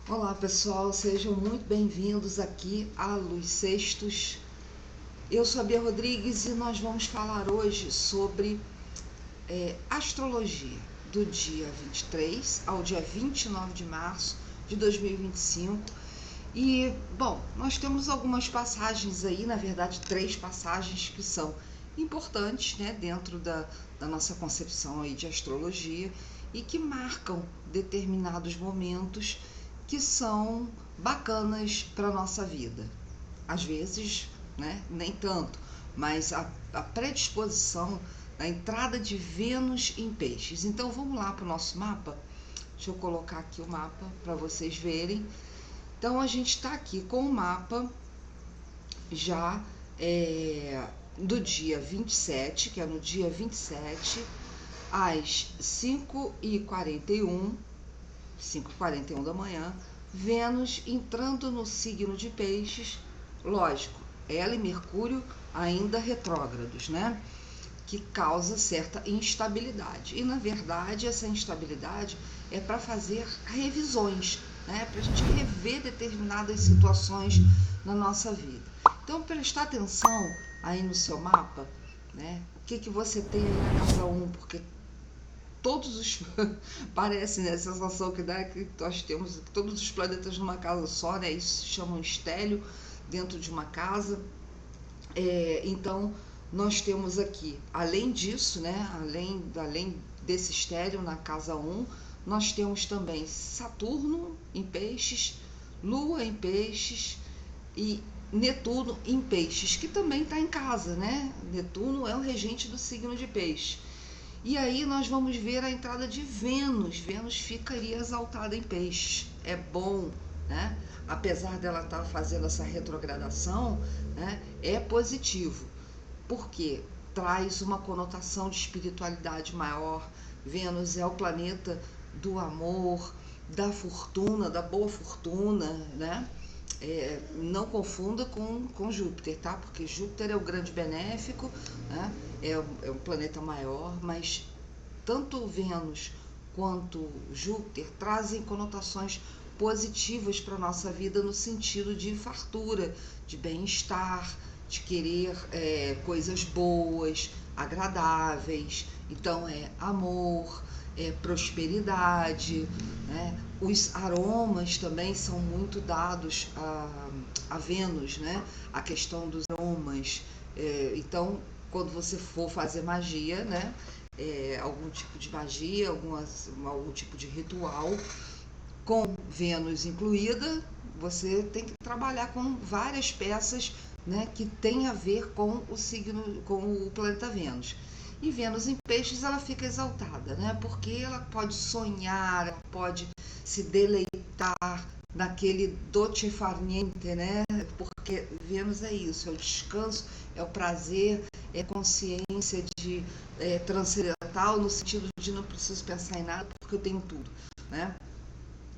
Olá pessoal, sejam muito bem-vindos aqui a Luz Sextos. Eu sou a Bia Rodrigues e nós vamos falar hoje sobre astrologia do dia 23 ao dia 29 de março de 2025. E, bom, nós temos algumas passagens aí, na verdade 3 passagens que são importantes, né, dentro da nossa concepção aí de astrologia e que marcam determinados momentos que são bacanas para a nossa vida. Às vezes, né, nem tanto, mas a predisposição da entrada de Vênus em Peixes. Então vamos lá para o nosso mapa. Deixa eu colocar aqui o mapa para vocês verem. Então a gente está aqui com o mapa já do dia 27, que é no dia 27, às 5h41 da manhã, Vênus entrando no signo de Peixes, lógico, ela e Mercúrio ainda retrógrados, né? Que causa certa instabilidade. E na verdade essa instabilidade é para fazer revisões, né? Para a gente rever determinadas situações na nossa vida. Então prestar atenção aí no seu mapa, né? O que você tem aí na casa 1, porque todos os parece, né, a sensação que dá é que nós temos todos os planetas numa casa só, né? Isso se chama um estélio dentro de uma casa. Então nós temos aqui, além disso, né, além desse estélio na casa 1, nós temos também Saturno em Peixes, Lua em Peixes e Netuno em Peixes, que também está em casa, né? Netuno é o regente do signo de Peixe. E aí nós vamos ver a entrada de Vênus. Vênus ficaria exaltada em Peixes. É bom, né? Apesar dela estar fazendo essa retrogradação, né? É positivo. Porque traz uma conotação de espiritualidade maior. Vênus é o planeta do amor, da fortuna, da boa fortuna, né? Não confunda com Júpiter, tá? Porque Júpiter é o grande benéfico, né? É um planeta maior, mas tanto Vênus quanto Júpiter trazem conotações positivas para a nossa vida no sentido de fartura, de bem-estar, de querer coisas boas, agradáveis. Então amor, prosperidade, né? Os aromas também são muito dados a Vênus, né? A questão dos aromas. Então, quando você for fazer magia, né? Algum tipo de magia, algum tipo de ritual, com Vênus incluída, você tem que trabalhar com várias peças, né, que tem a ver com o signo, com o planeta Vênus. E Vênus em Peixes, ela fica exaltada, né? Porque ela pode sonhar, ela pode se deleitar naquele dolce far niente, né? Porque Vênus é isso, é o descanso, é o prazer, é a consciência de transcendental, no sentido de não preciso pensar em nada porque eu tenho tudo, né?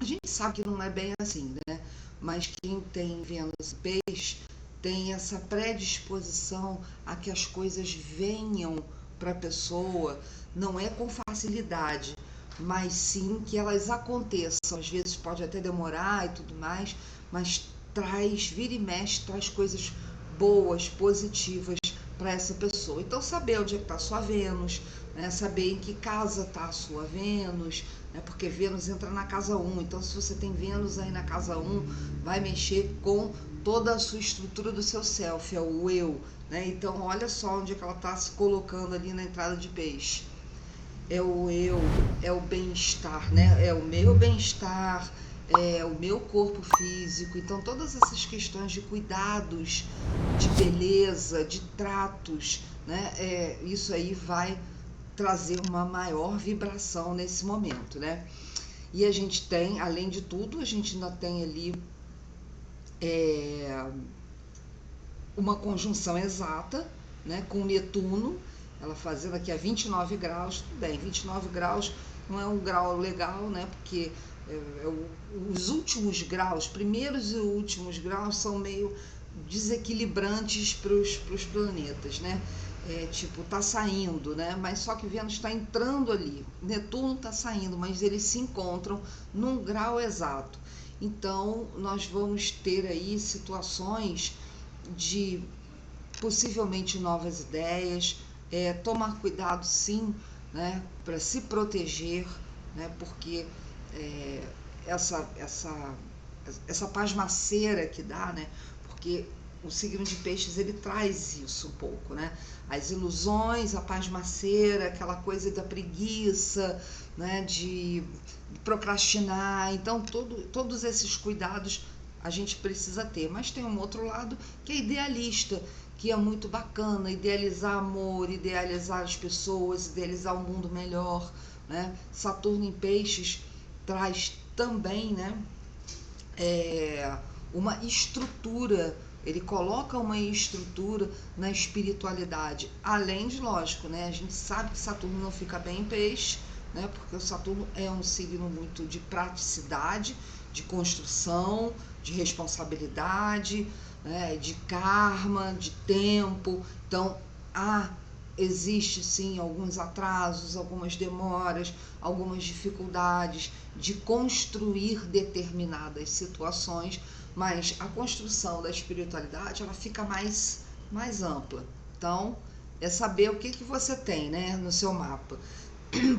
A gente sabe que não é bem assim, né? Mas quem tem Vênus em Peixe tem essa predisposição a que as coisas venham para a pessoa, não é com facilidade, mas sim que elas aconteçam. Às vezes pode até demorar e tudo mais, mas vira e mexe, traz coisas boas, positivas para essa pessoa. Então saber onde é que está a sua Vênus, né? Saber em que casa está a sua Vênus, né? Porque Vênus entra na casa 1, então se você tem Vênus aí na casa 1, vai mexer com toda a sua estrutura do seu self, é o eu, né? Então olha só onde é que ela está se colocando ali na entrada de Peixe. É o eu, é o bem-estar, né? É o meu bem-estar, é o meu corpo físico. Então todas essas questões de cuidados, de beleza, de tratos, né? Isso aí vai trazer uma maior vibração nesse momento, né? E a gente tem, além de tudo, a gente ainda tem ali uma conjunção exata, né, com Netuno, ela fazendo aqui a 29 graus, tudo bem, 29 graus não é um grau legal, né, porque os últimos graus, primeiros e últimos graus são meio desequilibrantes para os planetas, né? Tipo, tá saindo, né? Mas só que Vênus está entrando ali, Netuno está saindo, mas eles se encontram num grau exato. Então nós vamos ter aí situações de possivelmente novas ideias, tomar cuidado sim, né, para se proteger, né, porque essa pasmaceira que dá, né, porque o signo de peixes ele traz isso um pouco, né, as ilusões, a pasmaceira, aquela coisa da preguiça, né, de procrastinar, então todos esses cuidados a gente precisa ter, mas tem um outro lado que é idealista, que é muito bacana, idealizar amor, idealizar as pessoas, idealizar um mundo melhor, né? Saturno em peixes traz também, né, uma estrutura, ele coloca uma estrutura na espiritualidade, além de, lógico, né, a gente sabe que Saturno não fica bem em peixe, né, porque o Saturno é um signo muito de praticidade, de construção, de responsabilidade, né, de karma, de tempo. Então existe sim alguns atrasos, algumas demoras, algumas dificuldades de construir determinadas situações, mas a construção da espiritualidade ela fica mais ampla. Então é saber o que você tem, né, no seu mapa.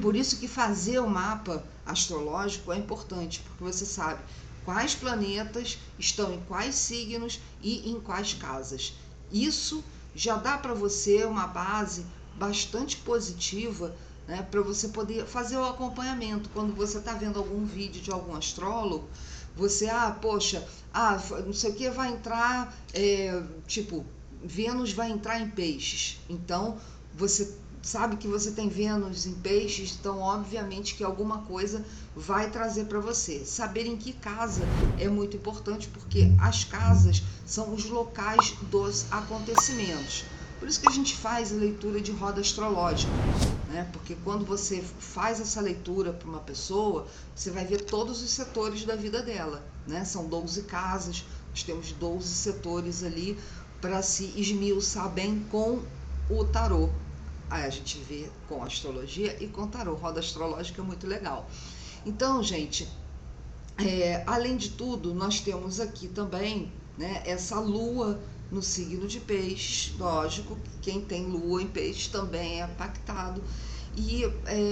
Por isso que fazer o mapa astrológico é importante, porque você sabe quais planetas estão em quais signos e em quais casas. Isso já dá para você uma base bastante positiva, né, para você poder fazer o acompanhamento. Quando você está vendo algum vídeo de algum astrólogo, você, poxa, não sei o que vai entrar, tipo, Vênus vai entrar em peixes. Então, você sabe que você tem Vênus em peixes, então obviamente que alguma coisa vai trazer para você. Saber em que casa é muito importante, porque as casas são os locais dos acontecimentos. Por isso que a gente faz a leitura de roda astrológica, né? Porque quando você faz essa leitura para uma pessoa, você vai ver todos os setores da vida dela, né? São 12 casas, nós temos 12 setores ali para se esmiuçar bem com o tarô. Aí a gente vê com astrologia e com tarô. Roda astrológica é muito legal. Então, gente, além de tudo, nós temos aqui também, né, essa lua no signo de peixes. Lógico, quem tem lua em peixes também é pactado. E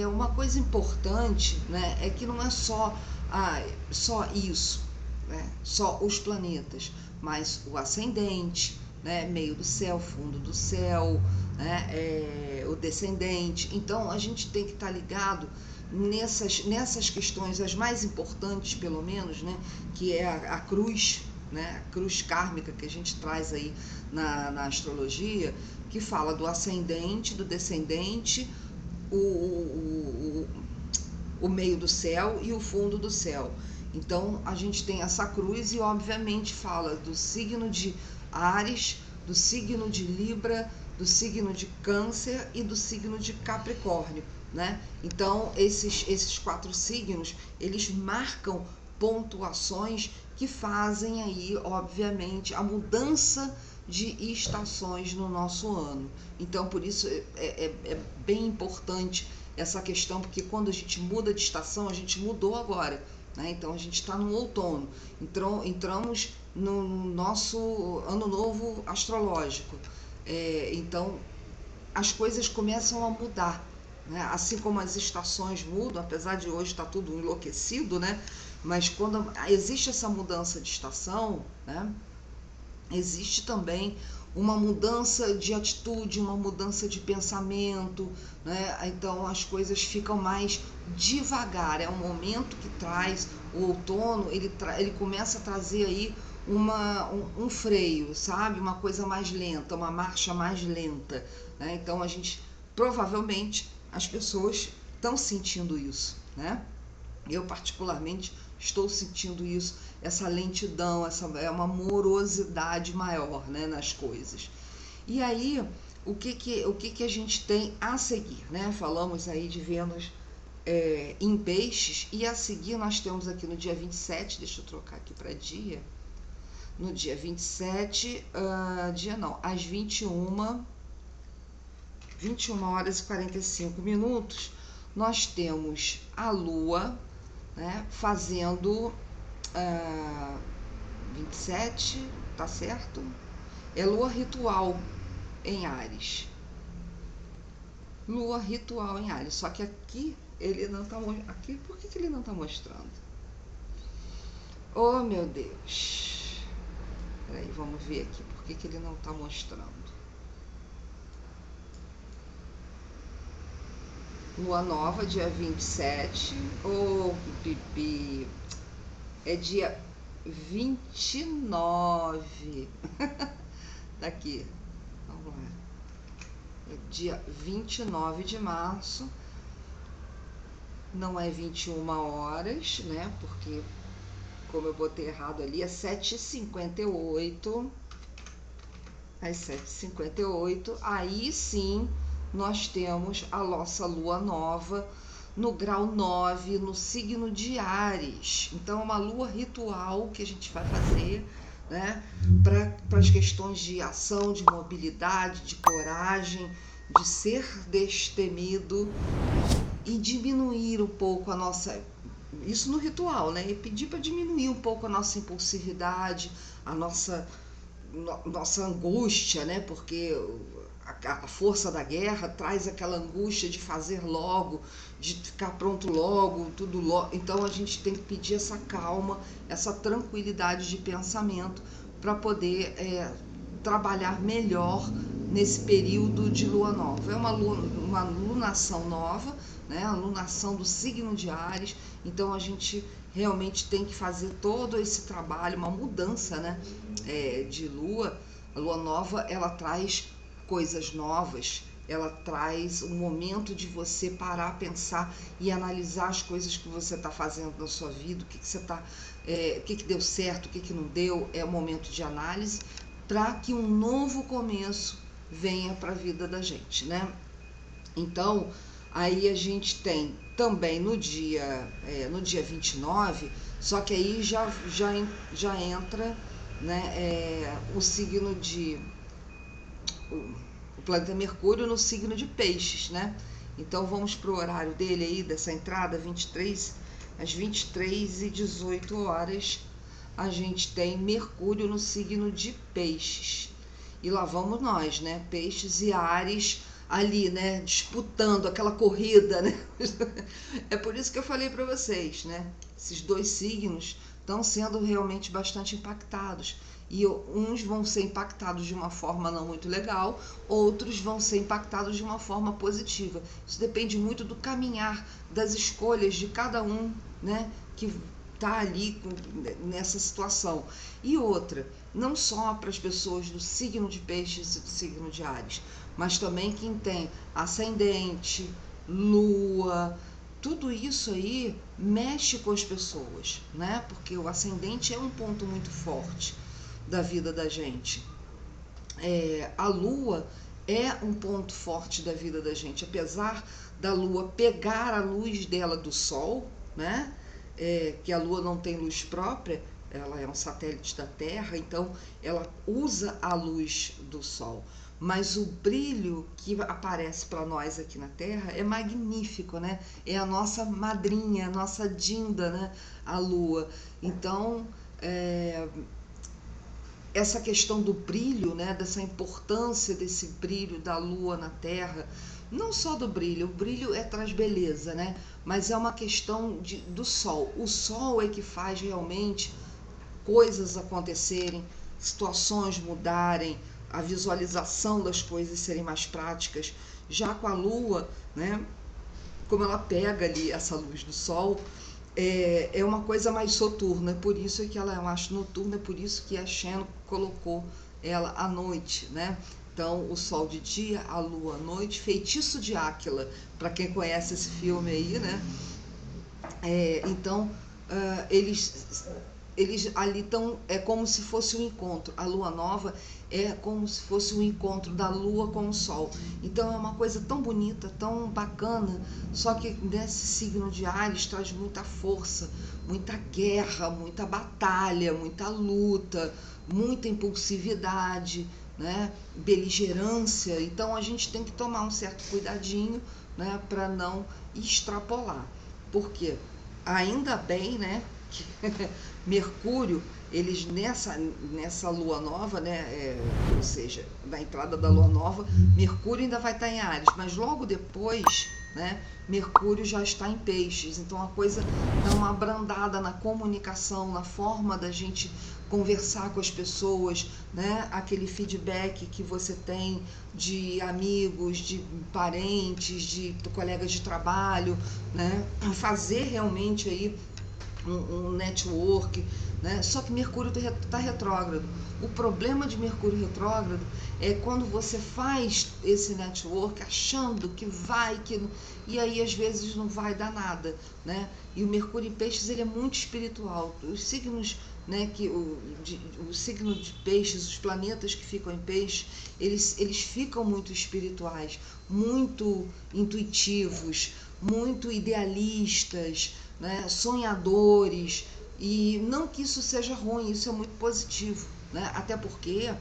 uma coisa importante, né, é que não é só isso, né, só os planetas, mas o ascendente, né, meio do céu, fundo do céu, né, o descendente. Então a gente tem que estar ligado nessas questões, as mais importantes pelo menos, né, que é a cruz, né, a cruz kármica que a gente traz aí na astrologia, que fala do ascendente, do descendente, o meio do céu e o fundo do céu. Então a gente tem essa cruz e obviamente fala do signo de Áries, do signo de Libra, do signo de Câncer e do signo de Capricórnio, né? Então esses 4 signos, eles marcam pontuações que fazem aí, obviamente, a mudança de estações no nosso ano. Então, por isso é bem importante essa questão, porque quando a gente muda de estação, a gente mudou agora, né? Então a gente está no outono, entramos no nosso ano novo astrológico, então as coisas começam a mudar, né? Assim como as estações mudam, apesar de hoje estar tudo enlouquecido, né? Mas quando existe essa mudança de estação, né, existe também uma mudança de atitude, uma mudança de pensamento, né? Então as coisas ficam mais devagar. É um momento que traz o outono, ele começa a trazer aí um freio, sabe? Uma coisa mais lenta, uma marcha mais lenta, né? Então a gente, provavelmente, as pessoas estão sentindo isso, né? Eu particularmente estou sentindo isso, essa lentidão, é uma morosidade maior, né, nas coisas. E aí, o que a gente tem a seguir, né? Falamos aí de Vênus em peixes, e a seguir nós temos aqui no dia 27, deixa eu trocar aqui para dia, no dia 27, às 21 horas e 45 minutos, nós temos a Lua, né, fazendo 27, tá certo? É lua ritual em Áries. Lua ritual em Áries. Só que aqui ele não tá mostrando. Aqui, por que ele não tá mostrando? Oh, meu Deus. Peraí, vamos ver aqui por que ele não tá mostrando. Lua nova, dia 27. Oh, pipi. É dia 29. Daqui. Vamos lá. É dia 29 de março. Não é 21 horas, né? Porque, como eu botei errado ali, é 7h58. Às 7h58. Aí sim, nós temos a nossa lua nova no grau 9, no signo de Áries. Então, é uma lua ritual que a gente vai fazer, né, para as questões de ação, de mobilidade, de coragem, de ser destemido e diminuir um pouco a nossa... Isso no ritual, né? E pedir para diminuir um pouco a nossa impulsividade, a nossa angústia, né? Porque a força da guerra traz aquela angústia de fazer logo, de ficar pronto logo, tudo logo. Então a gente tem que pedir essa calma, essa tranquilidade de pensamento para poder trabalhar melhor nesse período de lua nova. É uma lunação nova, né? A lunação do signo de Áries. Então a gente realmente tem que fazer todo esse trabalho, uma mudança, né, de lua. A lua nova, ela traz coisas novas, ela traz um momento de você parar, pensar e analisar as coisas que você está fazendo na sua vida, o que você tá, o que deu certo, o que não deu. É um momento de análise para que um novo começo venha para a vida da gente, né? Então, aí a gente tem também no dia 29, só que aí já entra, né, o signo de... o planeta Mercúrio no signo de Peixes, né? Então vamos para o horário dele aí, dessa entrada, às 23h18, a gente tem Mercúrio no signo de Peixes. E lá vamos nós, né? Peixes e Áries ali, né? Disputando aquela corrida, né? É por isso que eu falei para vocês, né? Esses dois signos estão sendo realmente bastante impactados. E uns vão ser impactados de uma forma não muito legal, outros vão ser impactados de uma forma positiva. Isso depende muito do caminhar, das escolhas de cada um, né, que está ali nessa situação. E outra, não só para as pessoas do signo de Peixes e do signo de Áries, mas também quem tem ascendente, lua... Tudo isso aí mexe com as pessoas, né? Porque o ascendente é um ponto muito forte da vida da gente. A lua é um ponto forte da vida da gente, apesar da lua pegar a luz dela do sol, né? Que a lua não tem luz própria, ela é um satélite da Terra, então ela usa a luz do sol. Mas o brilho que aparece para nós aqui na Terra é magnífico, né? É a nossa madrinha, a nossa Dinda, né? A lua. Então, essa questão do brilho, né? Dessa importância desse brilho da lua na Terra, não só do brilho, o brilho traz beleza, né? Mas é uma questão do sol. O sol é que faz realmente coisas acontecerem, situações mudarem, a visualização das coisas serem mais práticas. Já com a lua, né, como ela pega ali essa luz do sol, é uma coisa mais soturna, por isso é que ela é mais noturna, por isso que a Shen colocou ela à noite, né? Então, o sol de dia, a lua à noite, Feitiço de Áquila, para quem conhece esse filme aí, né? Então, eles ali estão, é como se fosse um encontro. A lua nova é como se fosse um encontro da lua com o sol. Então é uma coisa tão bonita, tão bacana, só que nesse signo de Áries traz muita força, muita guerra, muita batalha, muita luta, muita impulsividade, né? Beligerância. Então a gente tem que tomar um certo cuidadinho, né, para não extrapolar. Por quê? Ainda bem, né, que Mercúrio, eles nessa lua nova, né, ou seja, na entrada da lua nova, Mercúrio ainda vai estar em Áries, mas logo depois, né, Mercúrio já está em Peixes, então a coisa dá uma abrandada na comunicação, na forma da gente conversar com as pessoas, né, aquele feedback que você tem de amigos, de parentes, de colegas de trabalho, né, fazer realmente aí um network, né? Só que Mercúrio está retrógrado. O problema de Mercúrio retrógrado é quando você faz esse network achando que vai, e aí às vezes não vai dar nada, né? E o Mercúrio em Peixes, ele é muito espiritual. Os signos, né, o signo de Peixes, os planetas que ficam em Peixes, eles ficam muito espirituais, muito intuitivos, muito idealistas, né, sonhadores, e não que isso seja ruim, isso é muito positivo, né? Até porque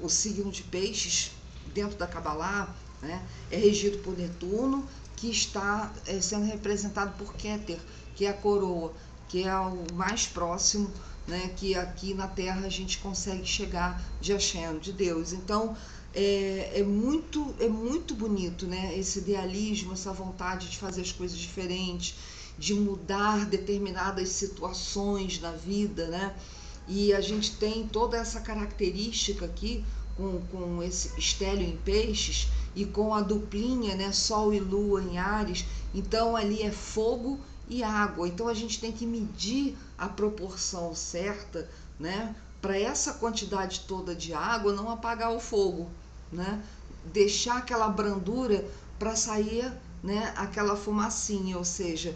o signo de Peixes, dentro da Cabalá, né, é regido por Netuno, que está sendo representado por Keter, que é a coroa, que é o mais próximo, né, que aqui na Terra a gente consegue chegar de Hashem, de Deus. Então é muito bonito, né, esse idealismo, essa vontade de fazer as coisas diferentes, de mudar determinadas situações na vida, né? E a gente tem toda essa característica aqui com esse estélio em Peixes e com a duplinha, né, Sol e Lua em Áries. Então ali é fogo e água. Então a gente tem que medir a proporção certa, né, para essa quantidade toda de água não apagar o fogo, né? Deixar aquela brandura para sair, né, aquela fumacinha, ou seja,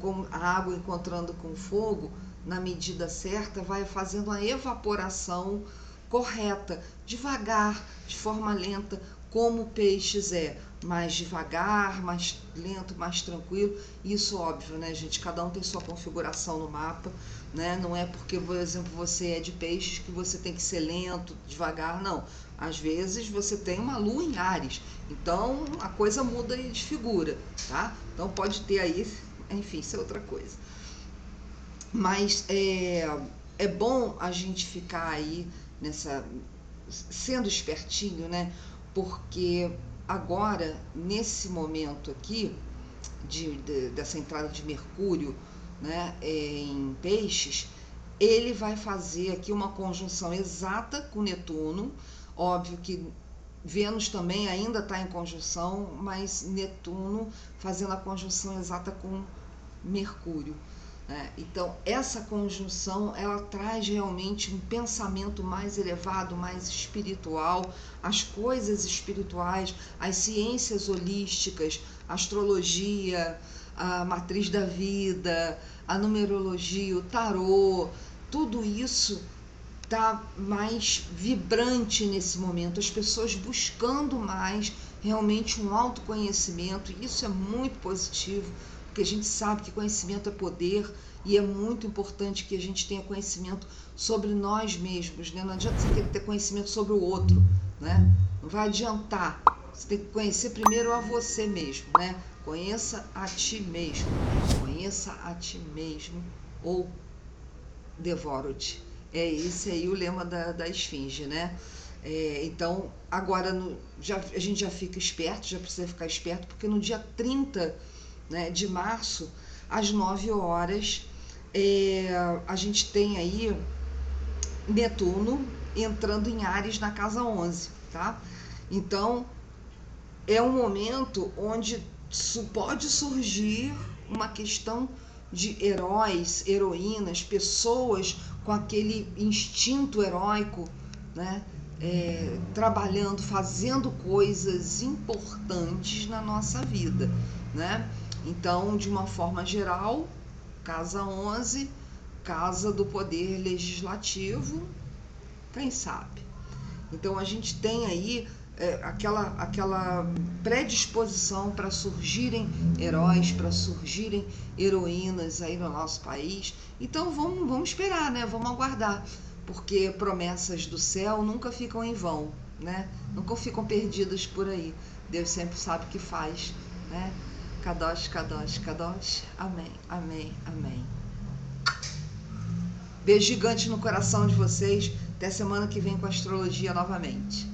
com a água encontrando com o fogo, na medida certa, vai fazendo uma evaporação correta, devagar, de forma lenta, como o Peixes é, mais devagar, mais lento, mais tranquilo. Isso óbvio, né, gente? Cada um tem sua configuração no mapa, né? Não é porque, por exemplo, você é de Peixes que você tem que ser lento, devagar, não. Às vezes você tem uma lua em Áries, então a coisa muda de figura, tá? Então pode ter aí, enfim, isso é outra coisa. Mas é bom a gente ficar aí sendo espertinho, né? Porque agora, nesse momento aqui, dessa entrada de Mercúrio, né, em Peixes, ele vai fazer aqui uma conjunção exata com Netuno. Óbvio que Vênus também ainda está em conjunção, mas Netuno fazendo a conjunção exata com Mercúrio. Então, essa conjunção, ela traz realmente um pensamento mais elevado, mais espiritual, as coisas espirituais, as ciências holísticas, a astrologia, a matriz da vida, a numerologia, o tarô, tudo isso está mais vibrante nesse momento, as pessoas buscando mais realmente um autoconhecimento, e isso é muito positivo, porque a gente sabe que conhecimento é poder e é muito importante que a gente tenha conhecimento sobre nós mesmos, né? Não adianta você querer ter conhecimento sobre o outro, né? Não vai adiantar. Você tem que conhecer primeiro a você mesmo, né? Conheça a ti mesmo. Conheça a ti mesmo ou devoro-te. É esse aí o lema da esfinge, né? Então, agora a gente já fica esperto, já precisa ficar esperto, porque no dia 30, né, de março, às 9 horas, a gente tem aí Netuno entrando em Áries na casa 11, tá? Então, é um momento onde pode surgir uma questão de heróis, heroínas, pessoas com aquele instinto heróico, né? Trabalhando, fazendo coisas importantes na nossa vida, né? Então, de uma forma geral, casa 11, casa do poder legislativo, quem sabe? Então, a gente tem aí aquela predisposição para surgirem heróis, para surgirem heroínas aí no nosso país. Então vamos esperar, né? Vamos aguardar, porque promessas do céu nunca ficam em vão, né? Nunca ficam perdidas por aí. Deus sempre sabe o que faz, né? Kadosh, Kadosh, Kadosh. Amém, amém, amém. Beijo gigante no coração de vocês. Até semana que vem com a astrologia novamente.